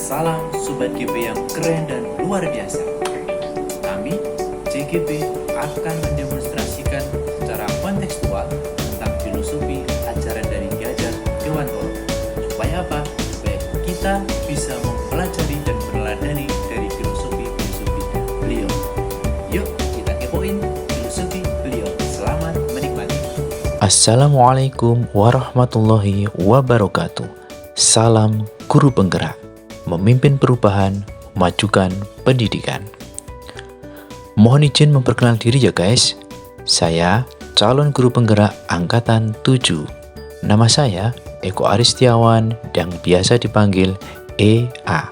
Salam Sobat GB yang keren dan luar biasa. Kami, CGB, akan mendemonstrasikan secara kontekstual tentang filosofi ajaran dari Ki Hajar Dewantoro. Supaya apa? Supaya kita bisa mempelajari dan meneladani dari filosofi-filosofi beliau. Yuk, kita kepoin filosofi beliau. Selamat menikmati. Assalamualaikum warahmatullahi wabarakatuh. Salam guru penggerak, memimpin perubahan, memajukan pendidikan. Mohon izin memperkenalkan diri ya guys. Saya calon guru penggerak angkatan 7. Nama saya Eko Aristiawan yang biasa dipanggil EA.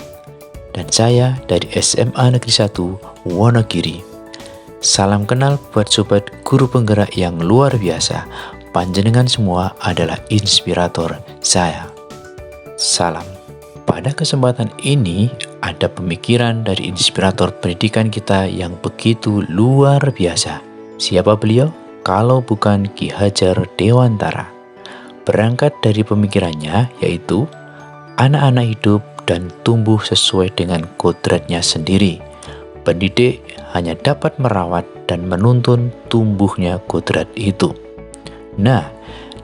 Dan saya dari SMA Negeri 1 Wonogiri. Salam kenal buat sobat guru penggerak yang luar biasa. Panjenengan semua adalah inspirator saya. Salam. Pada kesempatan ini ada pemikiran dari inspirator pendidikan kita yang begitu luar biasa. Siapa beliau? Kalau bukan Ki Hajar Dewantara. Berangkat dari pemikirannya yaitu anak-anak hidup dan tumbuh sesuai dengan kodratnya sendiri. Pendidik hanya dapat merawat dan menuntun tumbuhnya kodrat itu. Nah,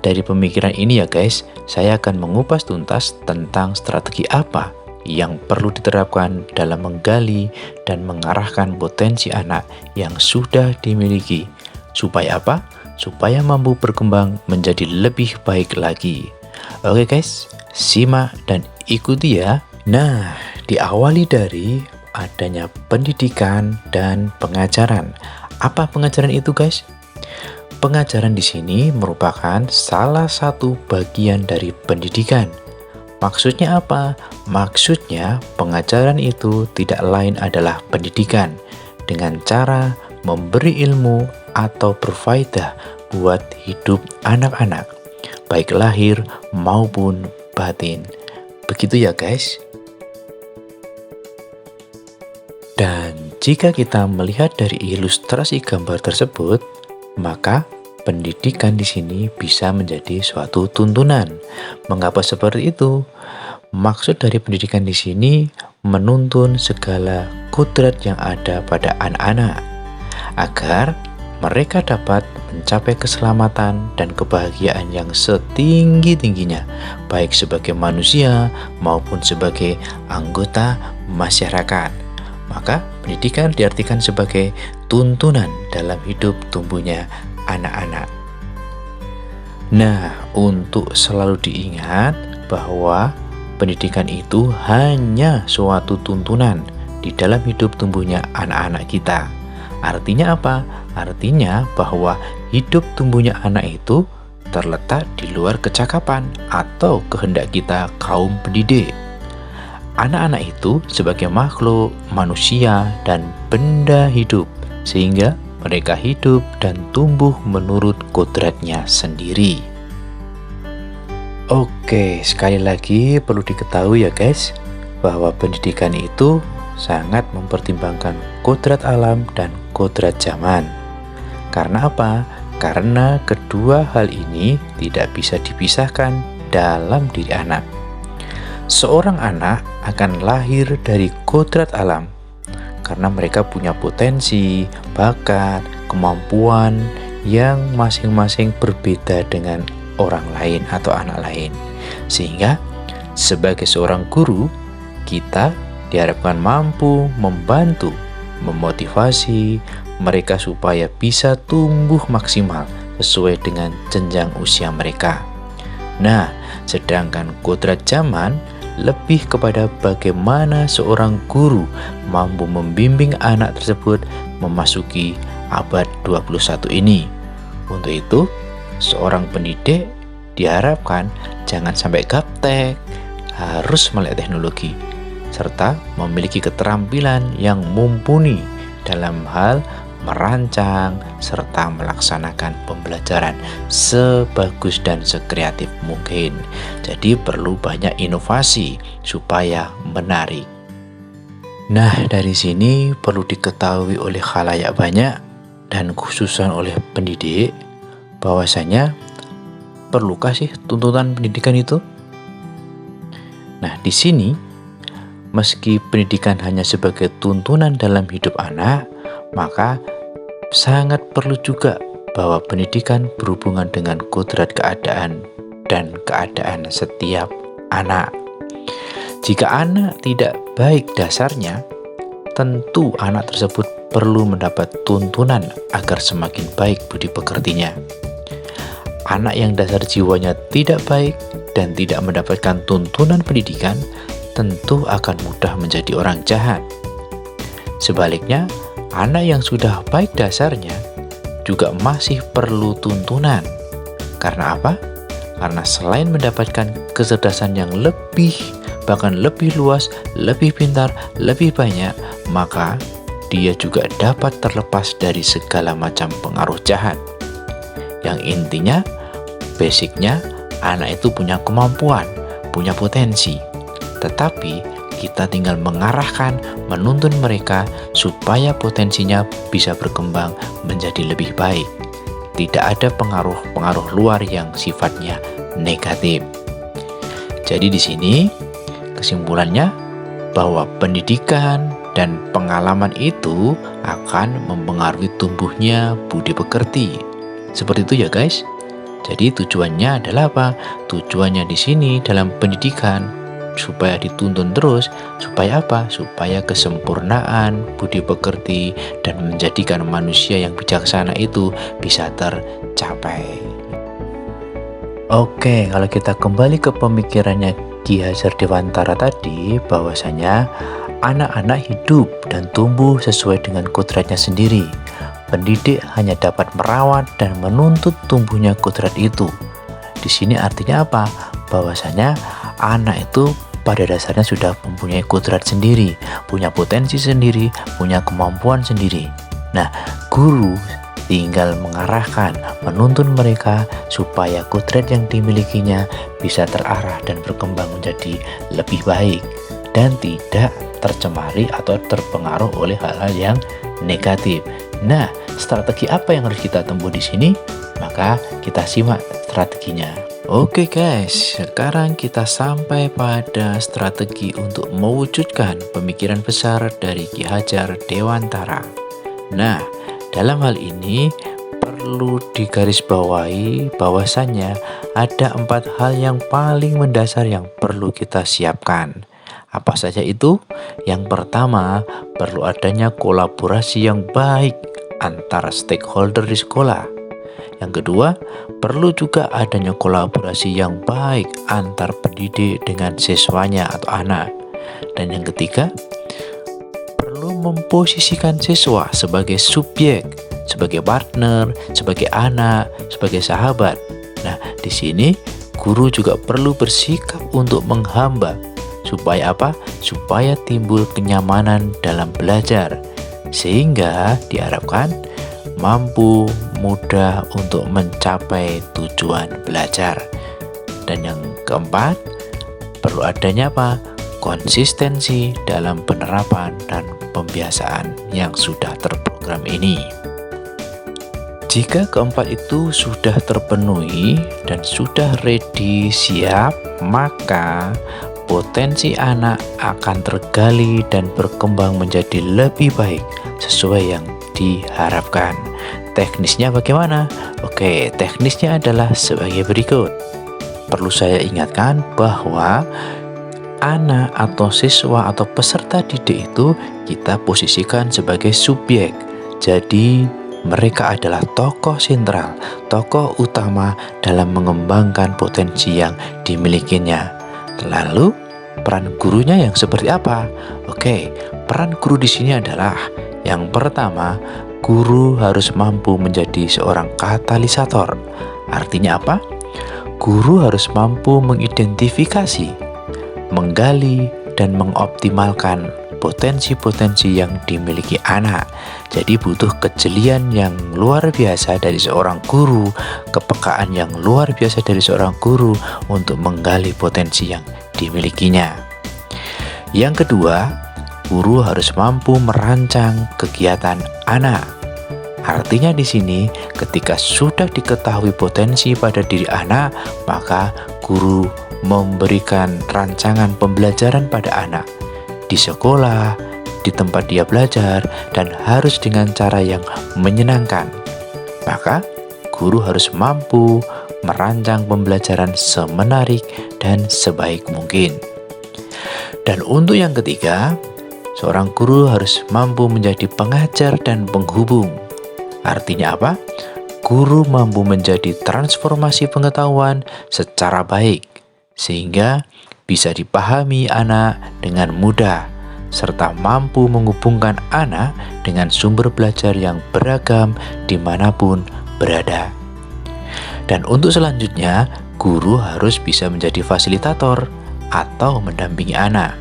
dari pemikiran ini ya guys, saya akan mengupas tuntas tentang strategi apa yang perlu diterapkan dalam menggali dan mengarahkan potensi anak yang sudah dimiliki. Supaya apa? Supaya mampu berkembang menjadi lebih baik lagi. Oke guys, simak dan ikuti ya. Nah, diawali dari adanya pendidikan dan pengajaran. Apa pengajaran itu guys? Pengajaran di sini merupakan salah satu bagian dari pendidikan. Maksudnya apa? Maksudnya pengajaran itu tidak lain adalah pendidikan dengan cara memberi ilmu atau berfaedah buat hidup anak-anak, baik lahir maupun batin. Begitu ya guys. Dan jika kita melihat dari ilustrasi gambar tersebut, maka pendidikan di sini bisa menjadi suatu tuntunan. Mengapa seperti itu? Maksud dari pendidikan di sini menuntun segala kodrat yang ada pada anak-anak agar mereka dapat mencapai keselamatan dan kebahagiaan yang setinggi-tingginya, baik sebagai manusia maupun sebagai anggota masyarakat. Maka pendidikan diartikan sebagai tuntunan dalam hidup tumbuhnya anak-anak. Nah, untuk selalu diingat bahwa pendidikan itu hanya suatu tuntunan di dalam hidup tumbuhnya anak-anak kita. Artinya apa? Artinya bahwa hidup tumbuhnya anak itu terletak di luar kecakapan atau kehendak kita kaum pendidik. Anak-anak itu sebagai makhluk, manusia, dan benda hidup, sehingga mereka hidup dan tumbuh menurut kodratnya sendiri. Oke, sekali lagi perlu diketahui ya guys, bahwa pendidikan itu sangat mempertimbangkan kodrat alam dan kodrat zaman. Karena apa? Karena kedua hal ini tidak bisa dipisahkan dalam diri anak. Seorang anak akan lahir dari kodrat alam karena mereka punya potensi, bakat, kemampuan yang masing-masing berbeda dengan orang lain atau anak lain. Sehingga sebagai seorang guru, kita diharapkan mampu membantu, memotivasi mereka supaya bisa tumbuh maksimal sesuai dengan jenjang usia mereka. Nah, sedangkan kodrat zaman lebih kepada bagaimana seorang guru mampu membimbing anak tersebut memasuki abad 21 ini. Untuk itu, seorang pendidik diharapkan jangan sampai gaptek, harus melek teknologi, serta memiliki keterampilan yang mumpuni dalam hal merancang serta melaksanakan pembelajaran sebagus dan sekreatif mungkin. Jadi perlu banyak inovasi supaya menarik. Nah, dari sini perlu diketahui oleh khalayak banyak dan khususan oleh pendidik bahwasanya perlukah sih tuntutan pendidikan itu? Nah, di sini meski pendidikan hanya sebagai tuntunan dalam hidup anak, maka sangat perlu juga bahwa pendidikan berhubungan dengan kodrat keadaan dan keadaan setiap anak. Jika anak tidak baik dasarnya, tentu anak tersebut perlu mendapat tuntunan agar semakin baik budi pekertinya. Anak yang dasar jiwanya tidak baik dan tidak mendapatkan tuntunan pendidikan, tentu akan mudah menjadi orang jahat. Sebaliknya, anak yang sudah baik dasarnya juga masih perlu tuntunan. Karena apa? Karena selain mendapatkan kecerdasan yang lebih, bahkan lebih luas, lebih pintar, lebih banyak, maka dia juga dapat terlepas dari segala macam pengaruh jahat. Yang intinya, basicnya, anak itu punya kemampuan, punya potensi. Tetapi kita tinggal mengarahkan, menuntun mereka supaya potensinya bisa berkembang menjadi lebih baik. Tidak ada pengaruh-pengaruh luar yang sifatnya negatif. Jadi di sini kesimpulannya bahwa pendidikan dan pengalaman itu akan mempengaruhi tumbuhnya budi pekerti. Seperti itu ya guys. Jadi tujuannya adalah apa? Tujuannya di sini dalam pendidikan supaya dituntun terus, supaya apa? Supaya kesempurnaan budi pekerti dan menjadikan manusia yang bijaksana itu bisa tercapai. Oke, kalau kita kembali ke pemikirannya Ki Hajar Dewantara tadi, bahwasanya anak-anak hidup dan tumbuh sesuai dengan kodratnya sendiri. Pendidik hanya dapat merawat dan menuntut tumbuhnya kodrat itu. Di sini artinya apa? Bahwasanya anak itu pada dasarnya sudah mempunyai kodrat sendiri, punya potensi sendiri, punya kemampuan sendiri. Nah, guru tinggal mengarahkan, menuntun mereka supaya kodrat yang dimilikinya bisa terarah dan berkembang menjadi lebih baik dan tidak tercemari atau terpengaruh oleh hal-hal yang negatif. Nah, strategi apa yang harus kita tempuh di sini? Maka kita simak strateginya. Oke guys, sekarang kita sampai pada strategi untuk mewujudkan pemikiran besar dari Ki Hajar Dewantara. Nah, dalam hal ini perlu digarisbawahi bahwasannya ada 4 hal yang paling mendasar yang perlu kita siapkan. Apa saja itu? Yang pertama, perlu adanya kolaborasi yang baik antara stakeholder di sekolah. Yang kedua, perlu juga adanya kolaborasi yang baik antar pendidik dengan siswanya atau anak. Dan yang ketiga, perlu memposisikan siswa sebagai subjek, sebagai partner, sebagai anak, sebagai sahabat. Nah, di sini guru juga perlu bersikap untuk menghamba. Supaya apa? Supaya timbul kenyamanan dalam belajar. Sehingga diharapkan mampu mudah untuk mencapai tujuan belajar. Dan yang keempat, perlu adanya apa? Konsistensi dalam penerapan dan pembiasaan yang sudah terprogram ini. Jika keempat itu sudah terpenuhi dan sudah ready, siap, maka potensi anak akan tergali dan berkembang menjadi lebih baik sesuai yang diharapkan. Teknisnya bagaimana? Oke, teknisnya adalah sebagai berikut. Perlu saya ingatkan bahwa anak atau siswa atau peserta didik itu kita posisikan sebagai subjek. Jadi mereka adalah tokoh sentral, tokoh utama dalam mengembangkan potensi yang dimilikinya. Lalu peran gurunya yang seperti apa? Oke, peran guru di sini adalah yang pertama, guru harus mampu menjadi seorang katalisator. Artinya apa? Guru harus mampu mengidentifikasi, menggali, dan mengoptimalkan potensi-potensi yang dimiliki anak. Jadi butuh kejelian yang luar biasa dari seorang guru, kepekaan yang luar biasa dari seorang guru untuk menggali potensi yang dimilikinya. Yang kedua, guru harus mampu merancang kegiatan anak. Artinya di sini, ketika sudah diketahui potensi pada diri anak, maka guru memberikan rancangan pembelajaran pada anak. di sekolah, di tempat dia belajar, dan harus dengan cara yang menyenangkan. Maka, guru harus mampu merancang pembelajaran semenarik dan sebaik mungkin. Dan untuk yang ketiga, seorang guru harus mampu menjadi pengajar dan penghubung. Artinya apa? Guru mampu menjadi transformasi pengetahuan secara baik, sehingga bisa dipahami anak dengan mudah, serta mampu menghubungkan anak dengan sumber belajar yang beragam dimanapun berada. Dan untuk selanjutnya, guru harus bisa menjadi fasilitator atau mendampingi anak.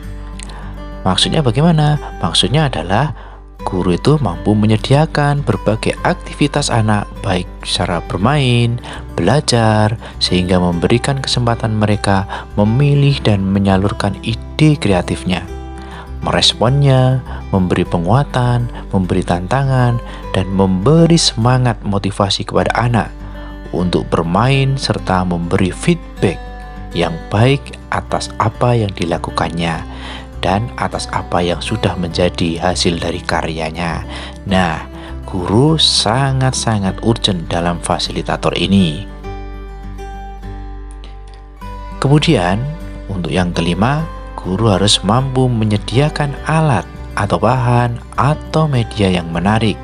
Maksudnya bagaimana? Maksudnya adalah guru itu mampu menyediakan berbagai aktivitas anak, baik secara bermain, belajar, sehingga memberikan kesempatan mereka memilih dan menyalurkan ide kreatifnya, meresponnya, memberi penguatan, memberi tantangan, dan memberi semangat motivasi kepada anak untuk bermain serta memberi feedback yang baik atas apa yang dilakukannya dan atas apa yang sudah menjadi hasil dari karyanya. Nah, guru sangat-sangat urgent dalam fasilitator ini. Kemudian, untuk yang kelima, guru harus mampu menyediakan alat atau bahan atau media yang menarik.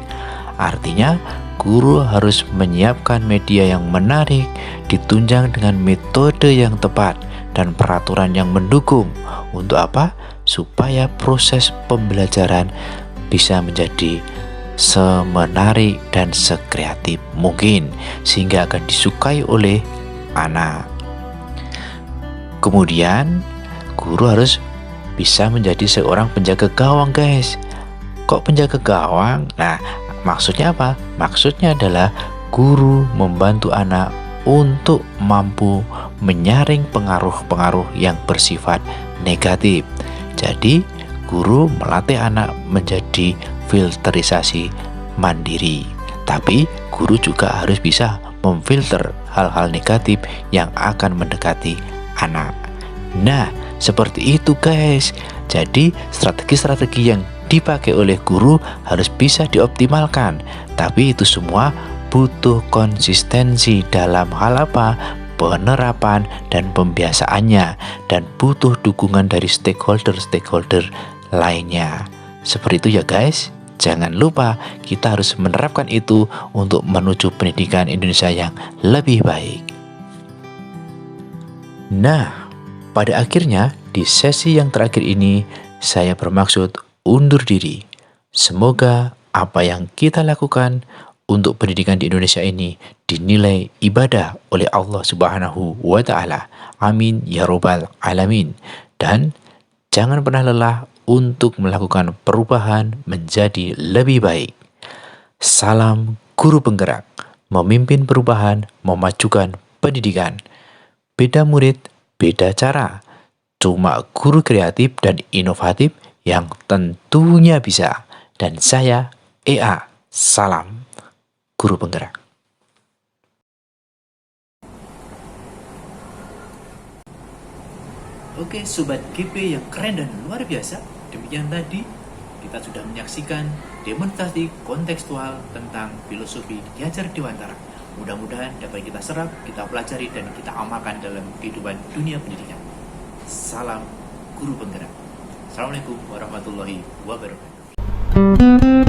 Artinya, guru harus menyiapkan media yang menarik, ditunjang dengan metode yang tepat dan peraturan yang mendukung. Untuk apa? Supaya proses pembelajaran bisa menjadi semenarik dan sekreatif mungkin, sehingga akan disukai oleh anak. Kemudian, guru harus bisa menjadi seorang penjaga gawang, guys. Kok penjaga gawang? Nah, maksudnya apa? Maksudnya adalah guru membantu anak untuk mampu menyaring pengaruh-pengaruh yang bersifat negatif. Jadi, guru melatih anak menjadi filterisasi mandiri. Tapi, guru juga harus bisa memfilter hal-hal negatif yang akan mendekati anak. Nah, seperti itu, guys. Jadi, strategi-strategi yang dipakai oleh guru harus bisa dioptimalkan. Tapi itu semua butuh konsistensi dalam hal apa? Penerapan dan pembiasaannya, dan butuh dukungan dari stakeholder-stakeholder lainnya. Seperti itu ya guys. Jangan lupa kita harus menerapkan itu untuk menuju pendidikan Indonesia yang lebih baik. Nah, pada akhirnya di sesi yang terakhir ini saya bermaksud undur diri. Semoga apa yang kita lakukan untuk pendidikan di Indonesia ini dinilai ibadah oleh Allah Subhanahu wa Ta'ala. Amin ya Rabbal Alamin. Dan jangan pernah lelah untuk melakukan perubahan menjadi lebih baik. Salam guru penggerak, memimpin perubahan, memajukan pendidikan. Beda murid, beda cara. Cuma guru kreatif dan inovatif yang tentunya bisa. Dan saya, EA. Salam guru penggerak. Oke Sobat GP yang keren dan luar biasa, demikian tadi kita sudah menyaksikan demonstrasi kontekstual tentang filosofi Ki Hajar Dewantara. Mudah-mudahan dapat kita serap, kita pelajari, dan kita amalkan dalam kehidupan dunia pendidikan. Salam guru penggerak. Assalamualaikum warahmatullahi wabarakatuh.